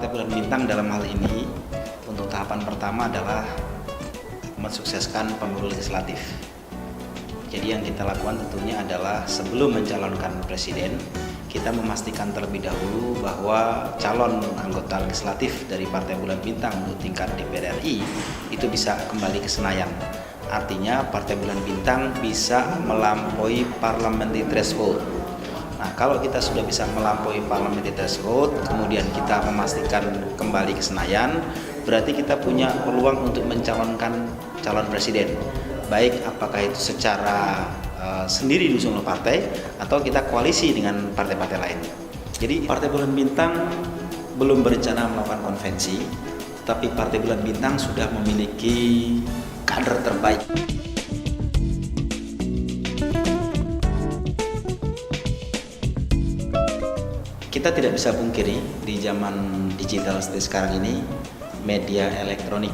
Partai Bulan Bintang dalam hal ini untuk tahapan pertama adalah mensukseskan pemilu legislatif. Jadi yang kita lakukan tentunya adalah sebelum mencalonkan presiden, kita memastikan terlebih dahulu bahwa calon anggota legislatif dari Partai Bulan Bintang untuk tingkat DPR RI itu bisa kembali ke Senayan. Artinya Partai Bulan Bintang bisa melampaui parliamentary threshold. Nah, kalau kita sudah bisa melampaui parliamentary threshold, kemudian kita memastikan kembali ke Senayan, berarti kita punya peluang untuk mencalonkan calon presiden. Baik apakah itu secara sendiri diusung oleh partai atau kita koalisi dengan partai-partai lain. Jadi Partai Bulan Bintang belum berencana melakukan konvensi, tapi Partai Bulan Bintang sudah memiliki kader terbaik. Kita tidak bisa pungkiri di zaman digital seperti sekarang ini, media elektronik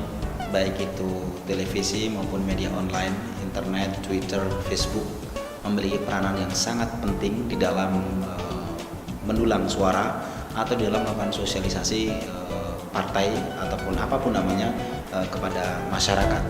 baik itu televisi maupun media online, internet, Twitter, Facebook memiliki peranan yang sangat penting di dalam mendulang suara atau di dalam melakukan sosialisasi partai ataupun apapun namanya kepada masyarakat.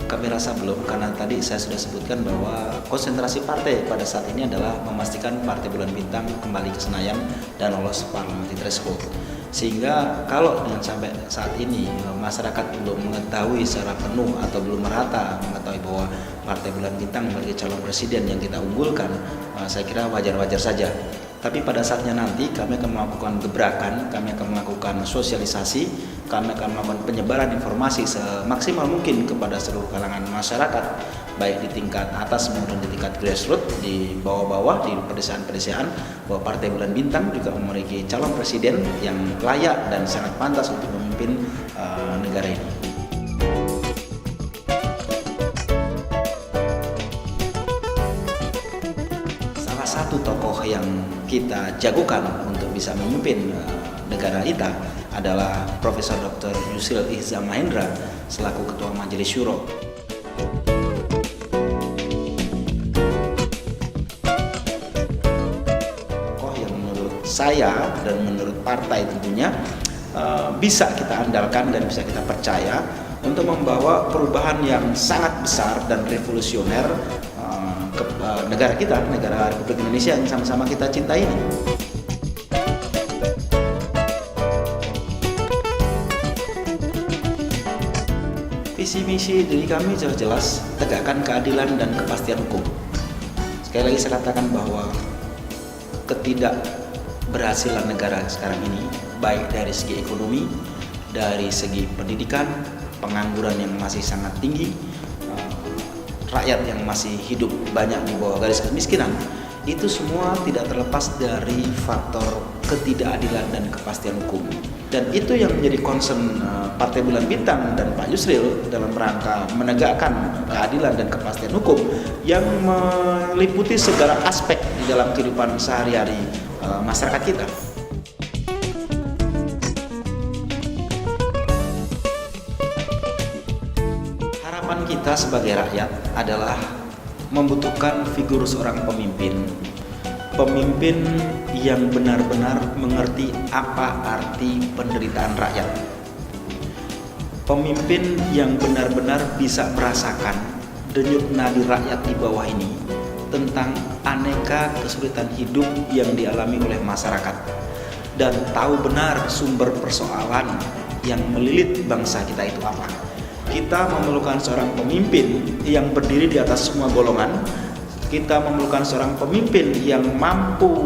Kami rasa belum karena tadi saya sudah sebutkan bahwa konsentrasi partai pada saat ini adalah memastikan Partai Bulan Bintang kembali ke Senayan dan lolos parliamentary threshold. Sehingga kalau dengan sampai saat ini masyarakat belum mengetahui secara penuh atau belum merata mengetahui bahwa Partai Bulan Bintang memiliki calon presiden yang kita unggulkan, saya kira wajar-wajar saja. Tapi pada saatnya nanti kami akan melakukan gebrakan, kami akan melakukan sosialisasi, kami akan melakukan penyebaran informasi semaksimal mungkin kepada seluruh kalangan masyarakat, baik di tingkat atas maupun di tingkat grassroots, di bawah-bawah, di pedesaan-pedesaan, bahwa Partai Bulan Bintang juga memiliki calon presiden yang layak dan sangat pantas untuk memimpin negara ini. Salah satu tokoh yang kita jagokan untuk bisa memimpin negara kita adalah Profesor Dr. Yusril Iza Mahendra selaku Ketua Majelis Syuro. Tokoh yang menurut saya dan menurut partai tentunya bisa kita andalkan dan bisa kita percaya untuk membawa perubahan yang sangat besar dan revolusioner ke negara kita, negara Republik Indonesia yang sama-sama kita cintai ini. Visi misi dari kami jelas tegakkan keadilan dan kepastian hukum. Sekali lagi saya katakan bahwa ketidakberhasilan negara sekarang ini, baik dari segi ekonomi, dari segi pendidikan, pengangguran yang masih sangat tinggi, rakyat yang masih hidup banyak di bawah garis kemiskinan, itu semua tidak terlepas dari faktor ketidakadilan dan kepastian hukum. Dan itu yang menjadi concern Partai Bulan Bintang dan Pak Yusril dalam rangka menegakkan keadilan dan kepastian hukum yang meliputi segala aspek di dalam kehidupan sehari-hari masyarakat kita. Harapan kita sebagai rakyat adalah membutuhkan figur seorang pemimpin yang benar-benar mengerti apa arti penderitaan rakyat. Pemimpin yang benar-benar bisa merasakan denyut nadi rakyat di bawah ini tentang aneka kesulitan hidup yang dialami oleh masyarakat dan tahu benar sumber persoalan yang melilit bangsa kita itu apa. Kita memerlukan seorang pemimpin yang berdiri di atas semua golongan. Kita memerlukan seorang pemimpin yang mampu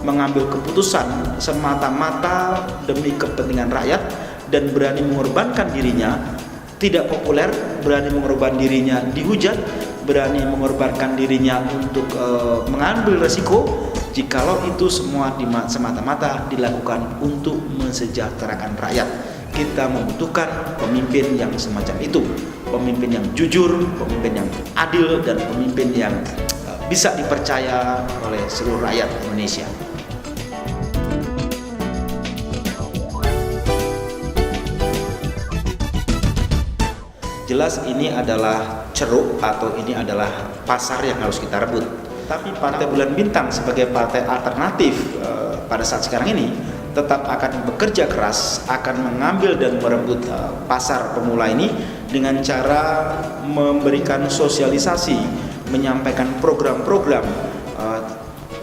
mengambil keputusan semata-mata demi kepentingan rakyat dan berani mengorbankan dirinya, tidak populer, berani mengorbankan dirinya dihujat, berani mengorbankan dirinya untuk mengambil resiko, jikalau itu semua semata-mata dilakukan untuk mensejahterakan rakyat. Kita membutuhkan pemimpin yang semacam itu, pemimpin yang jujur, pemimpin yang adil, dan pemimpin yang bisa dipercaya oleh seluruh rakyat Indonesia. Jelas ini adalah ceruk atau ini adalah pasar yang harus kita rebut. Tapi Partai Bulan Bintang sebagai partai alternatif pada saat sekarang ini tetap akan bekerja keras, akan mengambil dan merebut pasar pemula ini dengan cara memberikan sosialisasi, menyampaikan program-program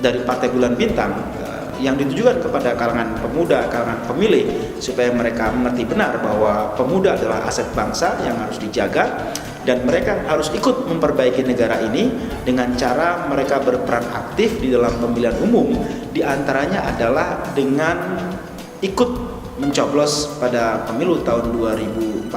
dari Partai Bulan Bintang yang ditujukan kepada kalangan pemuda, kalangan pemilih, supaya mereka mengerti benar bahwa pemuda adalah aset bangsa yang harus dijaga, dan mereka harus ikut memperbaiki negara ini dengan cara mereka berperan aktif di dalam pemilihan umum, diantaranya adalah dengan ikut mencoblos pada pemilu tahun 2014.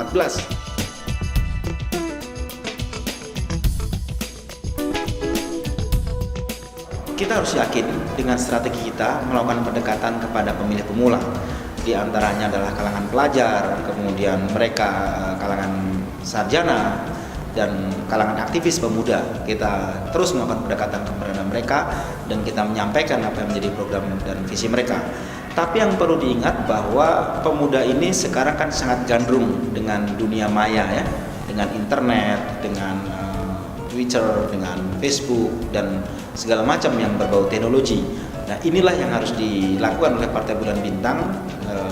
Kita harus yakin dengan strategi kita melakukan pendekatan kepada pemilih pemula. Di antaranya adalah kalangan pelajar, kemudian mereka kalangan sarjana, dan kalangan aktivis pemuda. Kita terus melakukan pendekatan kepada mereka dan kita menyampaikan apa yang menjadi program dan visi mereka. Tapi yang perlu diingat bahwa pemuda ini sekarang kan sangat gandrung dengan dunia maya ya, dengan internet, dengan Twitter, dengan Facebook, dan segala macam yang berbau teknologi. Nah, inilah yang harus dilakukan oleh Partai Bulan Bintang,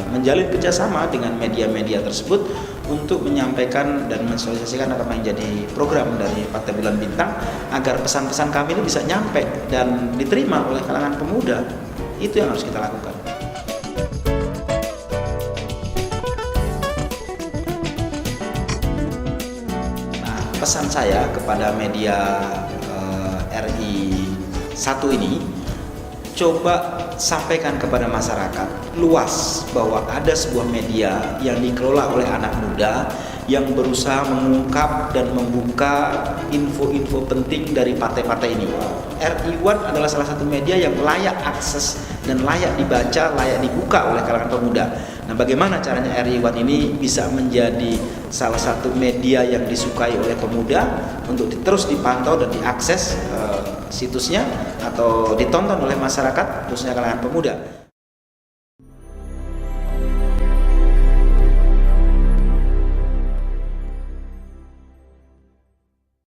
menjalin kerjasama dengan media-media tersebut untuk menyampaikan dan mensosialisasikan apa yang jadi program dari Partai Bulan Bintang agar pesan-pesan kami ini bisa nyampe dan diterima oleh kalangan pemuda. Itu yang harus kita lakukan. Pesan saya kepada media RI 1 ini, coba sampaikan kepada masyarakat luas bahwa ada sebuah media yang dikelola oleh anak muda yang berusaha mengungkap dan membuka info-info penting dari partai-partai ini. RI 1 adalah salah satu media yang layak akses dan layak dibaca, layak dibuka oleh kalangan pemuda. Nah, bagaimana caranya RI 1 ini bisa menjadi salah satu media yang disukai oleh pemuda untuk terus dipantau dan diakses situsnya atau ditonton oleh masyarakat, khususnya kalangan pemuda.